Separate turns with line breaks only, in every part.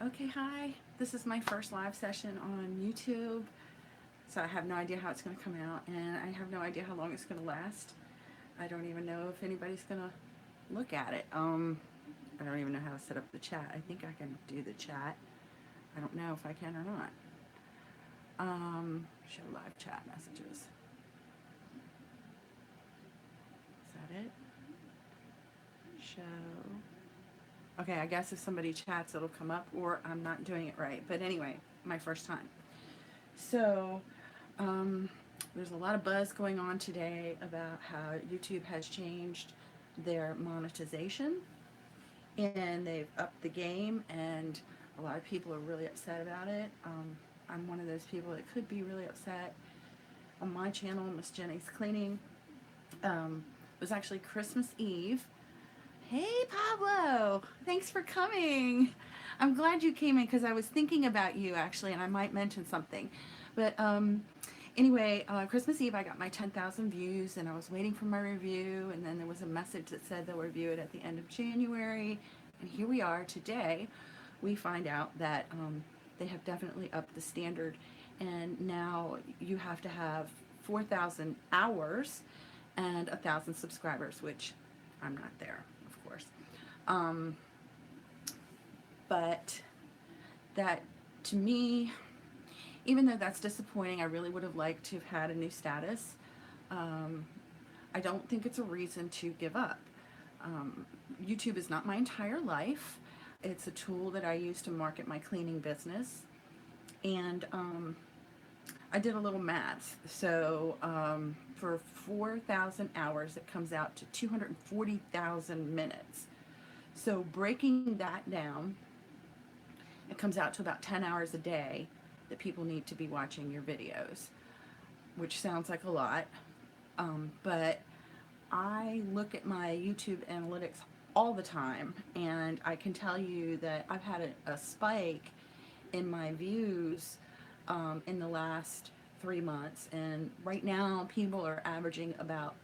Okay, hi. This is my first live session on YouTube, so I have no idea how it's going to come out, and I have no idea how long it's going to last. I don't even know if anybody's going to look at it. I don't even know how to set up the chat. I think I can do the chat. I don't know if I can or not. Show live chat messages. Is that it? Show. Okay, I guess if somebody chats, it'll come up, or I'm not doing it right. But anyway, my first time. So, um, there's a lot of buzz going on today about how YouTube has changed their monetization and they've upped the game, and a lot of people are really upset about it. I'm one of those people that could be really upset. On my channel, Miss Jenny's Cleaning, it was actually Christmas Eve. Hey, Pablo! Thanks for coming. I'm glad you came in because I was thinking about you actually, and I might mention something. But anyway, Christmas Eve, I got my 10,000 views, and I was waiting for my review, and then there was a message that said they'll review it at the end of January. And here we are today. We find out that they have definitely upped the standard, and now you have to have 4,000 hours and 1,000 subscribers, which I'm not there, of course. Um, but that, to me, even though that's disappointing, I really would have liked to have had a new status. Um, I don't think it's a reason to give up. Um, YouTube is not my entire life. It's a tool that I use to market my cleaning business. And I did a little math. So for 4,000 hours, it comes out to 240,000 minutes. So breaking that down, it comes out to about 10 hours a day that people need to be watching your videos, which sounds like a lot. But I look at my YouTube analytics all the time, and I can tell you that I've had a spike in my views in the last 3 months, and right now people are averaging about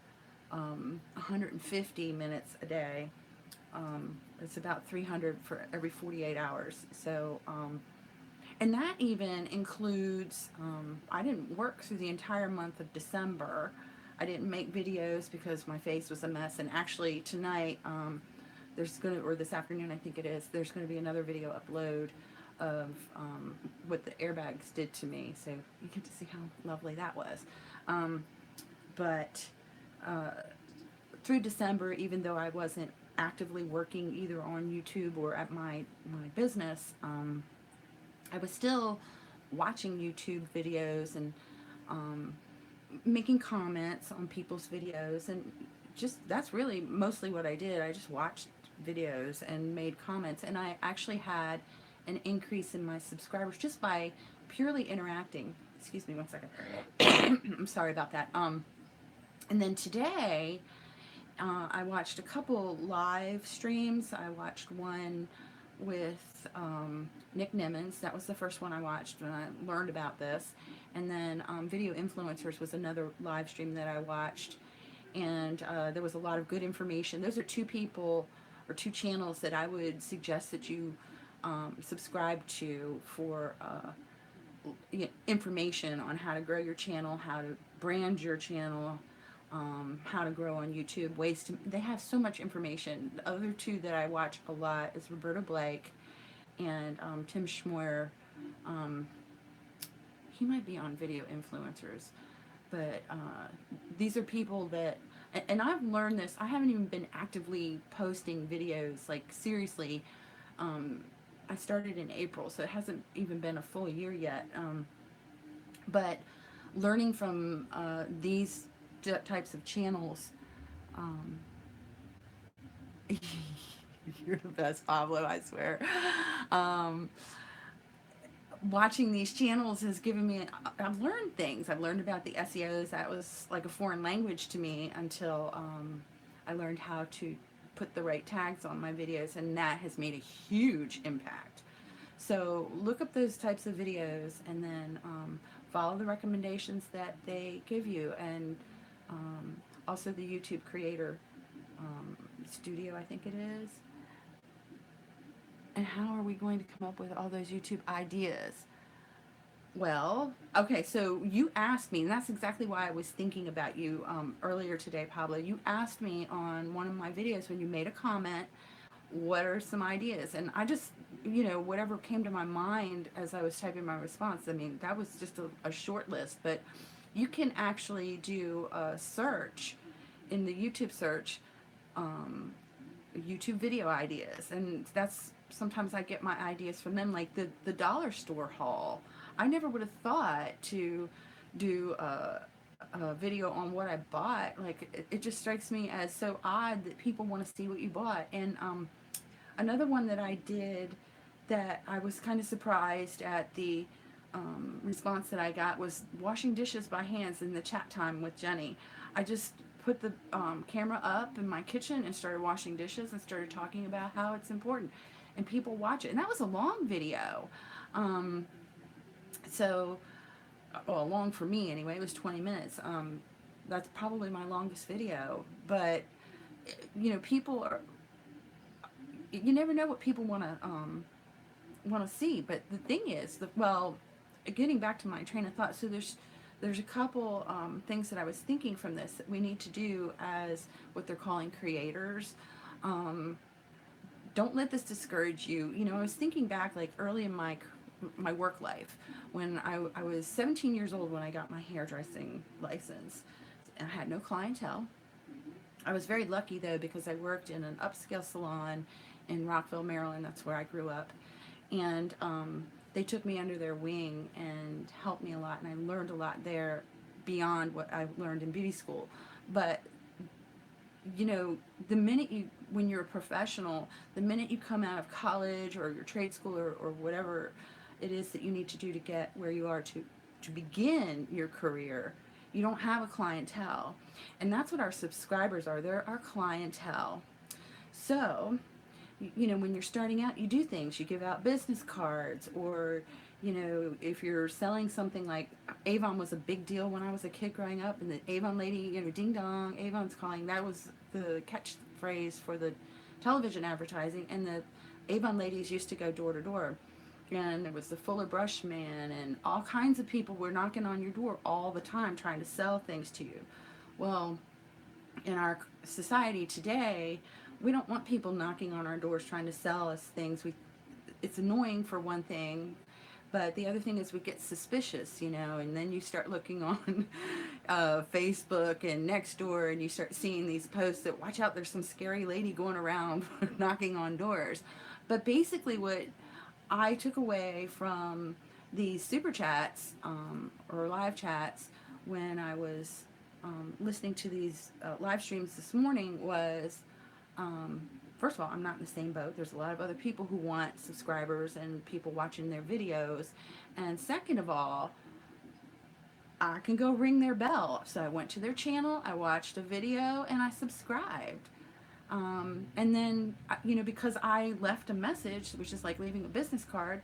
150 minutes a day. It's about 300 for every 48 hours. So, and that even includes, I didn't work through the entire month of December. I didn't make videos because my face was a mess. And actually tonight, there's going to, or this afternoon I think it is, there's going to be another video upload of what the airbags did to me. So you get to see how lovely that was. But through December, even though I wasn't actively working either on YouTube or at my business, I was still watching YouTube videos and making comments on people's videos, and just that's really mostly what I did. I just watched videos and made comments, and I actually had an increase in my subscribers just by purely interacting. Excuse me one second. I'm sorry about that. And then today, I watched a couple live streams. I watched one with Nick Nimmons. That was the first one I watched when I learned about this. And then Video Influencers was another live stream that I watched. And there was a lot of good information. Those are two people or two channels that I would suggest that you subscribe to for information on how to grow your channel, how to brand your channel, how to grow on YouTube, ways to, they have so much information. The other two that I watch a lot is Roberta Blake and Tim Schmoyer. He might be on Video Influencers, but these are people that, and I've learned this, I haven't even been actively posting videos, like seriously. I started in April, so it hasn't even been a full year yet. But learning from these types of channels, um, you're the best, Pablo, I swear. Um, Watching these channels has given me, I've learned things. I've learned about the SEOs. That was like a foreign language to me until I learned how to put the right tags on my videos, and that has made a huge impact. So look up those types of videos, and then follow the recommendations that they give you, and also the YouTube Creator Studio, I think it is. And how are we going to come up with all those YouTube ideas? Well, okay, so you asked me, and that's exactly why I was thinking about you earlier today, Pablo. You asked me on one of my videos when you made a comment, what are some ideas? And I just, whatever came to my mind as I was typing my response, I mean, that was just a short list, but you can actually do a search in the YouTube search, um, YouTube video ideas, and that's sometimes I get my ideas from them, like the dollar store haul. I never would have thought to do a video on what I bought. Like it just strikes me as so odd that people want to see what you bought. And another one that I did that I was kind of surprised at the response that I got was washing dishes by hands in the chat time with Jenny. I just put the camera up in my kitchen and started washing dishes and started talking about how it's important. And people watch it. And that was a long video. Um, so, well, long for me anyway. It was 20 minutes. That's probably my longest video. But, people are, you never know what people want to see. But the thing is, getting back to my train of thought, so there's a couple things that I was thinking from this that we need to do as what they're calling creators. Don't let this discourage you. I was thinking back like early in my work life when I was 17 years old when I got my hairdressing license. And I had no clientele. I was very lucky though because I worked in an upscale salon in Rockville, Maryland. That's where I grew up. And they took me under their wing and helped me a lot, and I learned a lot there beyond what I learned in beauty school. But the minute when you're a professional, the minute you come out of college or your trade school or whatever it is that you need to do to get where you are to begin your career, you don't have a clientele. And that's what our subscribers are. They're our clientele. So, when you're starting out, you do things. You give out business cards, or, if you're selling something like Avon was a big deal when I was a kid growing up, and the Avon lady, ding dong, Avon's calling. That was the catchphrase for the television advertising, and the Avon ladies used to go door to door. And there was the Fuller Brush man, and all kinds of people were knocking on your door all the time trying to sell things to you. Well, in our society today, we don't want people knocking on our doors trying to sell us things. It's annoying for one thing, but the other thing is we get suspicious, and then you start looking on Facebook and Nextdoor, and you start seeing these posts that, watch out, there's some scary lady going around knocking on doors. But basically what I took away from these super chats or live chats when I was listening to these live streams this morning was, first of all, I'm not in the same boat. There's a lot of other people who want subscribers and people watching their videos. And second of all, I can go ring their bell. So I went to their channel, I watched a video, and I subscribed. And then, because I left a message, which is like leaving a business card,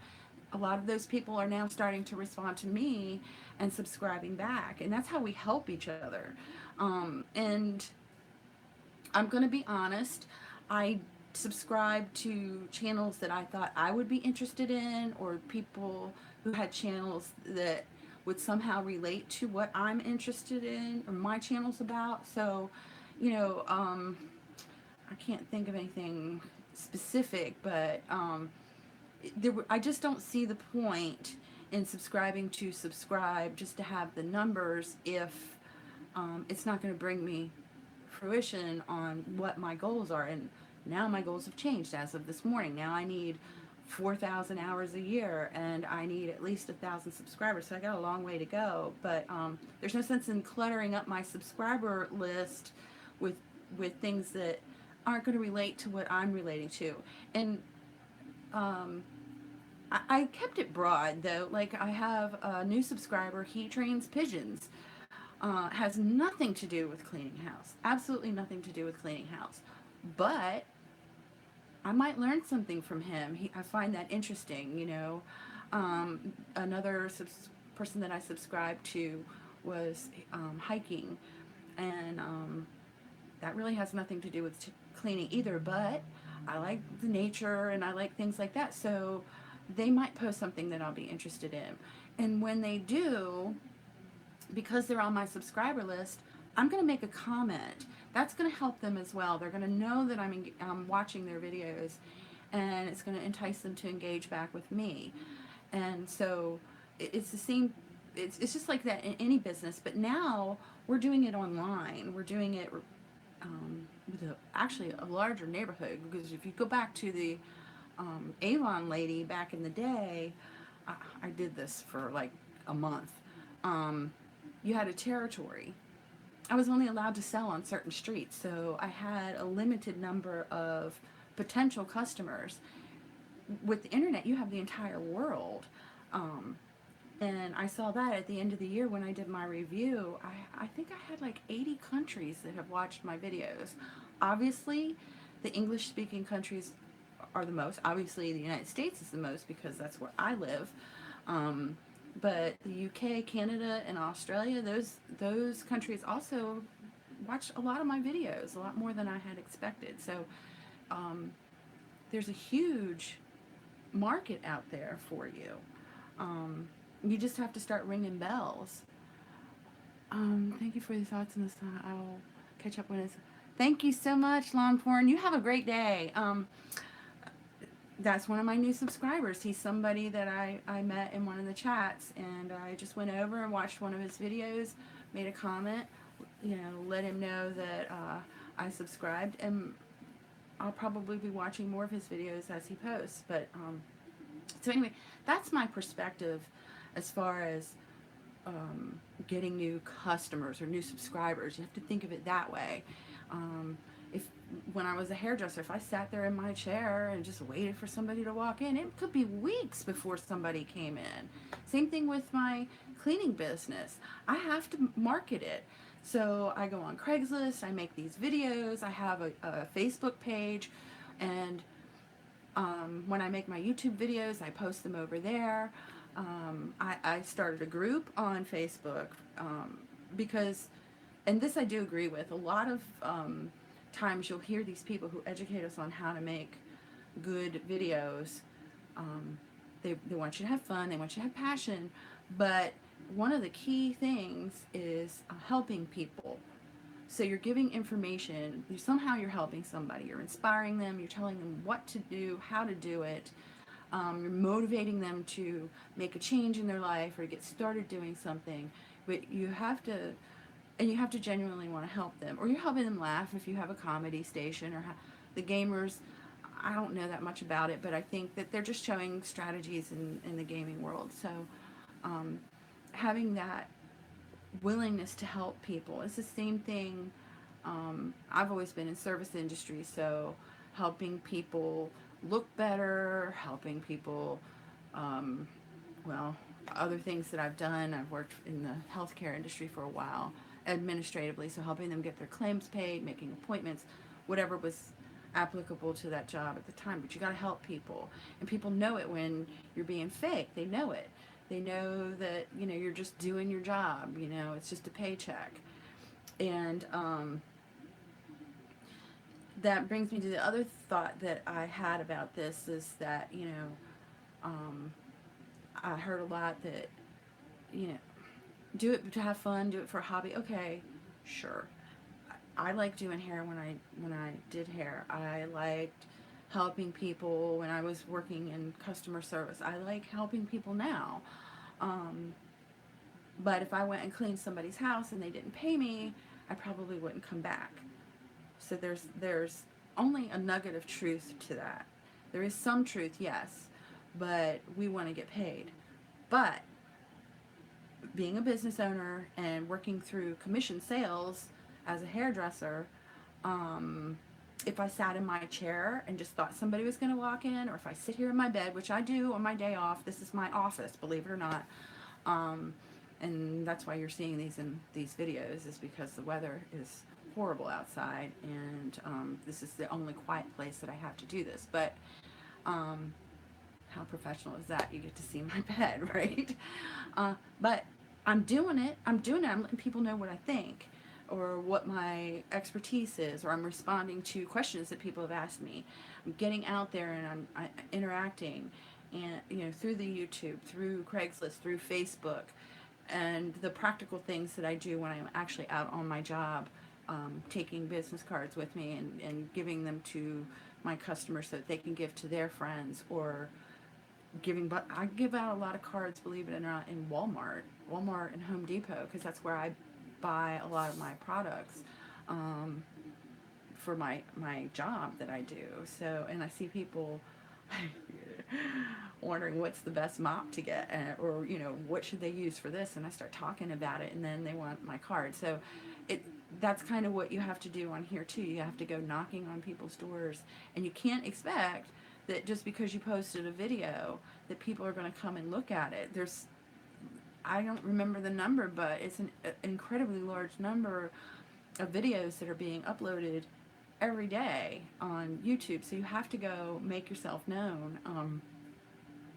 a lot of those people are now starting to respond to me and subscribing back. And that's how we help each other. And I'm going to be honest, I subscribed to channels that I thought I would be interested in, or people who had channels that would somehow relate to what I'm interested in or my channel's about. So, I can't think of anything specific, but I just don't see the point in subscribing to subscribe just to have the numbers if it's not going to bring me fruition on what my goals are. And now my goals have changed as of this morning. Now I need 4,000 hours a year, and I need at least 1,000 subscribers. So I got a long way to go. But there's no sense in cluttering up my subscriber list with things that aren't going to relate to what I'm relating to. And I kept it broad though. Like, I have a new subscriber. He trains pigeons. Has nothing to do with cleaning house. Absolutely nothing to do with cleaning house. But I might learn something from him. I find that interesting, Another person that I subscribed to was hiking. And that really has nothing to do with cleaning either. But I like the nature and I like things like that. So they might post something that I'll be interested in. And when they do, because they're on my subscriber list, I'm going to make a comment. That's going to help them as well. They're going to know that I'm watching their videos, and it's going to entice them to engage back with me. And so it's the same. It's just like that in any business. But now we're doing it online. We're doing it with actually a larger neighborhood. Because if you go back to the Avon lady back in the day, I did this for like a month. Um, you had a territory. I was only allowed to sell on certain streets, so I had a limited number of potential customers. With the internet, you have the entire world. Um, and I saw that at the end of the year when I did my review. I think I had like 80 countries that have watched my videos. Obviously, the English speaking countries are the most. Obviously, the United States is the most because that's where I live. Um, but the UK, Canada, and Australia, those countries also watch a lot of my videos, a lot more than I had expected. So um, there's a huge market out there for you. Um, you just have to start ringing bells. Thank you for your thoughts on this. I will catch up when it's. Thank you so much, Lawn Porn. You have a great day. That's one of my new subscribers. He's somebody that I met in one of the chats, and I just went over and watched one of his videos, made a comment, let him know that I subscribed, and I'll probably be watching more of his videos as he posts. But so anyway, that's my perspective as far as getting new customers or new subscribers. You have to think of it that way. If when I was a hairdresser, if I sat there in my chair and just waited for somebody to walk in, it could be weeks before somebody came in. Same thing with my cleaning business. I have to market it. So I go on Craigslist, I make these videos, I have a Facebook page, and when I make my YouTube videos, I post them over there. I started a group on Facebook because, and this I do agree with, a lot of times you'll hear these people who educate us on how to make good videos. They want you to have fun, they want you to have passion, but one of the key things is helping people. So you're giving information, somehow you're helping somebody, you're inspiring them, you're telling them what to do, how to do it, you're motivating them to make a change in their life or to get started doing something. But you have to genuinely want to help them, or you're helping them laugh if you have a comedy station, or the gamers. I don't know that much about it, but I think that they're just showing strategies in the gaming world. So having that willingness to help people, it's the same thing. I've always been in service industry, so helping people look better, helping people, well, other things that I've done. I've worked in the healthcare industry for a while, administratively, so helping them get their claims paid, making appointments, whatever was applicable to that job at the time. But you got to help people, and people know it when you're being fake. They know it. They know that you're just doing your job. It's just a paycheck, and that brings me to the other thought that I had about this is that I heard a lot that you know do it to have fun, do it for a hobby. Okay, sure. I like doing hair when I did hair. I liked helping people when I was working in customer service. I like helping people now. Um, but if I went and cleaned somebody's house and they didn't pay me, I probably wouldn't come back. So there's only a nugget of truth to that. There is some truth, yes, but we want to get paid. But being a business owner and working through commission sales as a hairdresser, if I sat in my chair and just thought somebody was going to walk in, or if I sit here in my bed, which I do on my day off, this is my office, believe it or not, and that's why you're seeing these in these videos, is because the weather is horrible outside, and this is the only quiet place that I have to do this. But how professional is that? You get to see my bed, right? But I'm doing it. I'm letting people know what I think. or what my expertise is, or I'm responding to questions that people have asked me. I'm getting out there and I'm interacting, and through the YouTube, through Craigslist, through Facebook, and the practical things that I do when I'm actually out on my job, taking business cards with me and giving them to my customers so that they can give to their friends, or but I give out a lot of cards, believe it or not, in Walmart and Home Depot, because that's where I buy a lot of my products, um, for my job that I do. So, and I see people wondering what's the best mop to get, or what should they use for this, and I start talking about it, and then they want my card. So it that's kind of what you have to do on here too. You have to go knocking on people's doors, and you can't expect that just because you posted a video that people are going to come and look at it. I don't remember the number, but it's an incredibly large number of videos that are being uploaded every day on YouTube. So you have to go make yourself known.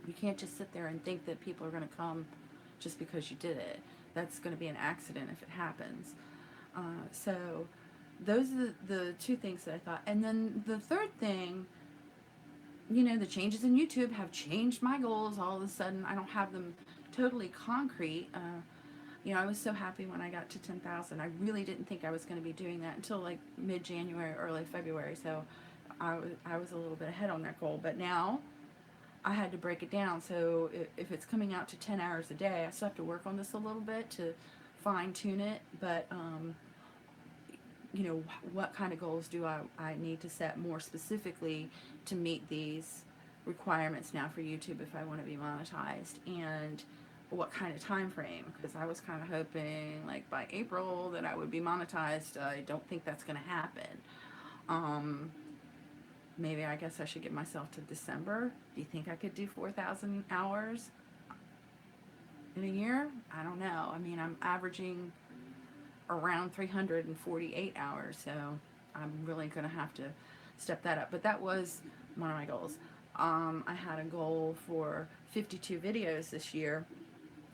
You can't just sit there and think that people are going to come just because you did it. That's going to be an accident if it happens. So those are the two things that I thought. And then the third thing, the changes in YouTube have changed my goals. All of a sudden, I don't have them totally concrete. I was so happy when I got to 10,000. I really didn't think I was going to be doing that until like mid-January, early February. So I was a little bit ahead on that goal. But now I had to break it down. So if it's coming out to 10 hours a day, I still have to work on this a little bit to fine-tune it. But, what kind of goals do I need to set more specifically to meet these requirements now for YouTube if I want to be monetized, and what kind of time frame, because I was kind of hoping like by April that I would be monetized. I don't think that's going to happen. Maybe I guess I should give myself to December. Do you think I could do 4,000 hours in a year? I don't know. I mean, I'm averaging around 348 hours, so I'm really going to have to step that up. But that was one of my goals. I had a goal for 52 videos this year,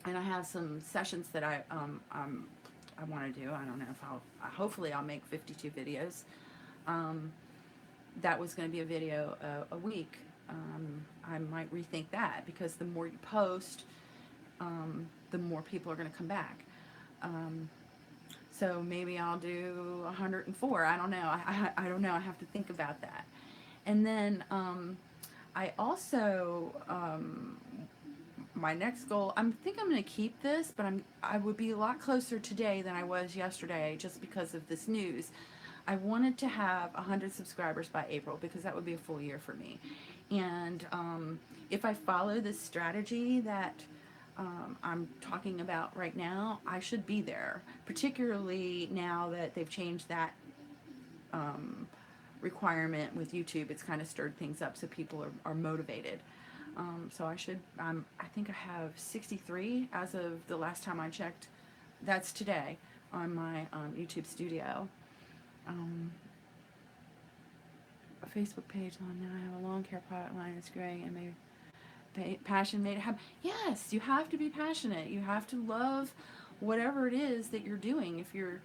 and I have some sessions that I want to do. I don't know if hopefully I'll make 52 videos. That was going to be a video a week. I might rethink that, because the more you post, the more people are going to come back. So maybe I'll do 104. I don't know. I don't know. I have to think about that. And then I also, my next goal, I think I'm going to keep this, but I would be a lot closer today than I was yesterday just because of this news. I wanted to have 100 subscribers by April, because that would be a full year for me. And if I follow this strategy that I'm talking about right now, I should be there, particularly now that they've changed that requirement with YouTube. It's kind of stirred things up, so people are motivated. So I think I have 63 as of the last time I checked. That's today on my YouTube studio. A Facebook page on now. I have a lawn care product line. It's great, and maybe passion made it happen. Yes, you have to be passionate. You have to love whatever it is that you're doing. If you're,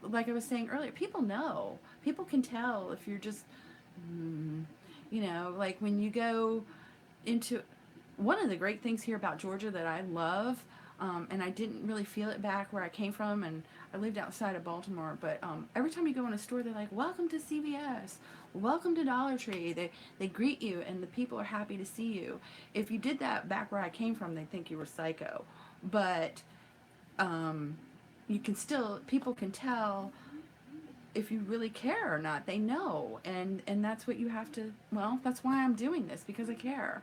like I was saying earlier, people know. People can tell if you're just, like when you go into, one of the great things here about Georgia that I love, and I didn't really feel it back where I came from, and I lived outside of Baltimore, but every time you go in a store, they're like, welcome to CVS, welcome to Dollar Tree. They greet you, and the people are happy to see you. If you did that back where I came from, they'd think you were psycho. But people can tell if you really care or not. They know, and that's what you have to, that's why I'm doing this, because I care.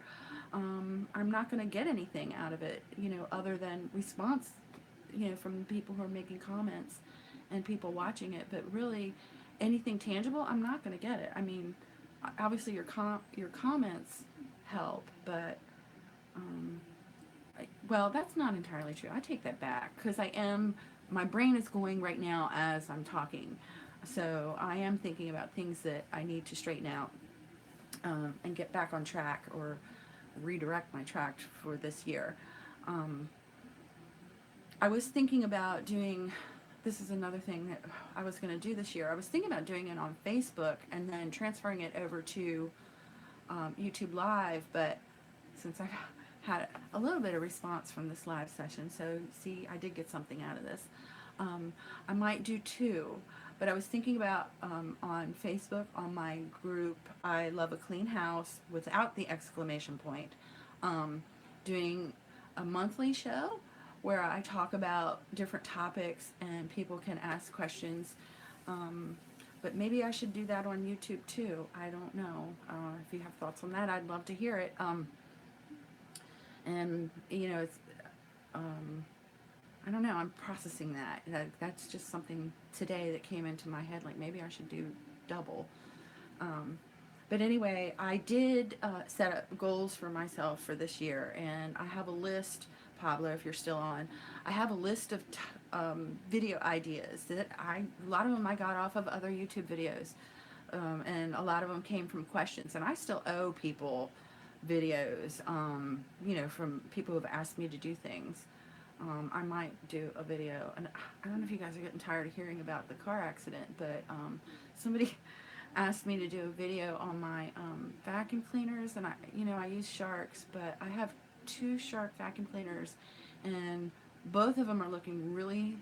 I'm not going to get anything out of it, other than response, from the people who are making comments and people watching it. But really, anything tangible, I'm not going to get it. I mean, obviously your comments help, but that's not entirely true. I take that back, because my brain is going right now as I'm talking. So I am thinking about things that I need to straighten out, and get back on track, or redirect my track for this year. I was thinking about doing this is another thing that I was going to do this year. I was thinking about doing it on Facebook and then transferring it over to YouTube Live, but since I've had a little bit of response from this live session, so see, I did get something out of this. I might do two, but I was thinking about on Facebook, on my group, I Love a Clean House, without the exclamation point, doing a monthly show where I talk about different topics and people can ask questions. But maybe I should do that on YouTube too. I don't know. If you have thoughts on that, I'd love to hear it. And you know, it's I don't know. I'm processing that. That's just something today that came into my head. Like maybe I should do double. But anyway, I did set up goals for myself for this year, and I have a list. Pablo, if you're still on, I have a list of video ideas that a lot of them I got off of other YouTube videos, and a lot of them came from questions, and I still owe people videos, you know, from people who have asked me to do things. I might do a video, and I don't know if you guys are getting tired of hearing about the car accident, but somebody asked me to do a video on my vacuum cleaners, and I use Sharks, but I have 2 Shark vacuum cleaners, and both of them are looking really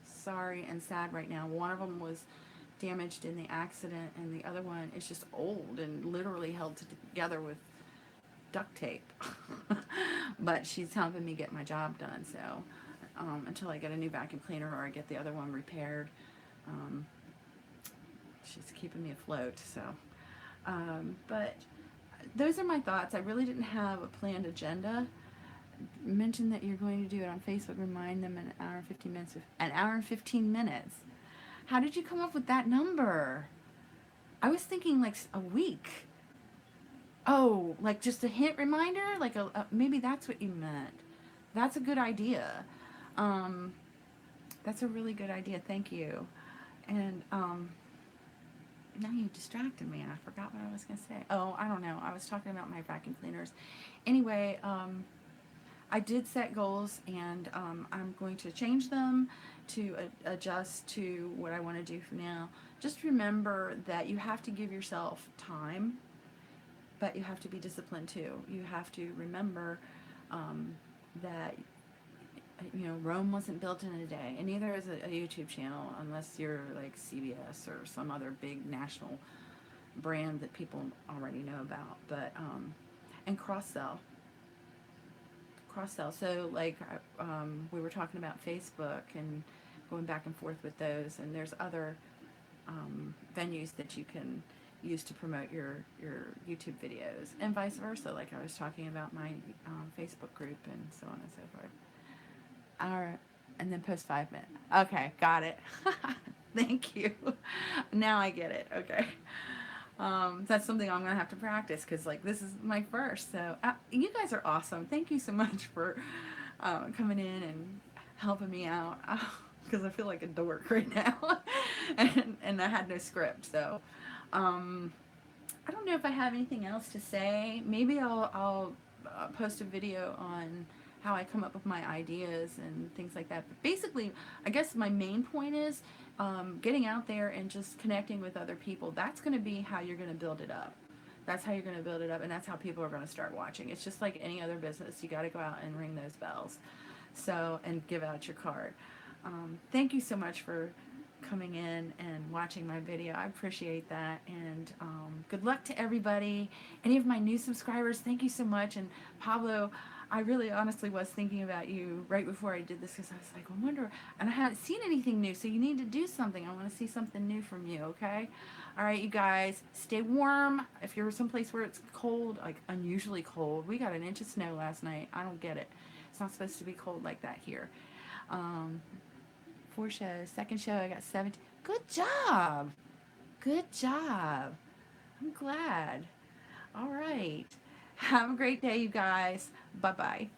sorry and sad right now. One of them was damaged in the accident, and the other one is just old and literally held together with duct tape. But she's helping me get my job done, so until I get a new vacuum cleaner or I get the other one repaired, she's keeping me afloat. So but those are my thoughts. I really didn't have a planned agenda. Mention that you're going to do it on Facebook. Remind them an hour and 15 minutes. An hour and 15 minutes. How did you come up with that number? I was thinking like a week. Oh, like just a hint reminder? Like maybe that's what you meant. That's a good idea. That's a really good idea. Thank you. And now you distracted me and I forgot what I was going to say. Oh, I don't know. I was talking about my vacuum cleaners. Anyway, I did set goals, and I'm going to change them to adjust to what I want to do from now. Just remember that you have to give yourself time, but you have to be disciplined too. You have to remember that Rome wasn't built in a day, and neither is a YouTube channel unless you're like CBS or some other big national brand that people already know about. But and cross-sell. So like we were talking about Facebook and going back and forth with those, and there's other venues that you can use to promote your YouTube videos, and vice versa. Like I was talking about my Facebook group and so on and so forth. Alright, and then post 5 minutes. Okay, got it. Thank you. Now I get it. Okay. That's something I'm gonna have to practice, because like this is my first. So you guys are awesome. Thank you so much for coming in and helping me out, because I feel like a dork right now, and I had no script. So I don't know if I have anything else to say. Maybe I'll post a video on how I come up with my ideas and things like that. But basically, I guess my main point is getting out there and just connecting with other people. That's going to be how you're going to build it up. That's how you're going to build it up, and that's how people are going to start watching. It's just like any other business. You got to go out and ring those bells, and give out your card. Thank you so much for coming in and watching my video. I appreciate that, and good luck to everybody. Any of my new subscribers, thank you so much. And Pablo, I really honestly was thinking about you right before I did this, because I was like, I wonder, and I haven't seen anything new, so you need to do something. I want to see something new from you, okay? All right, you guys, stay warm. If you're someplace where it's cold, like unusually cold, we got an inch of snow last night. I don't get it. It's not supposed to be cold like that here. 4 shows. Second show, I got 17. Good job. Good job. I'm glad. All right. Have a great day, you guys. Bye-bye.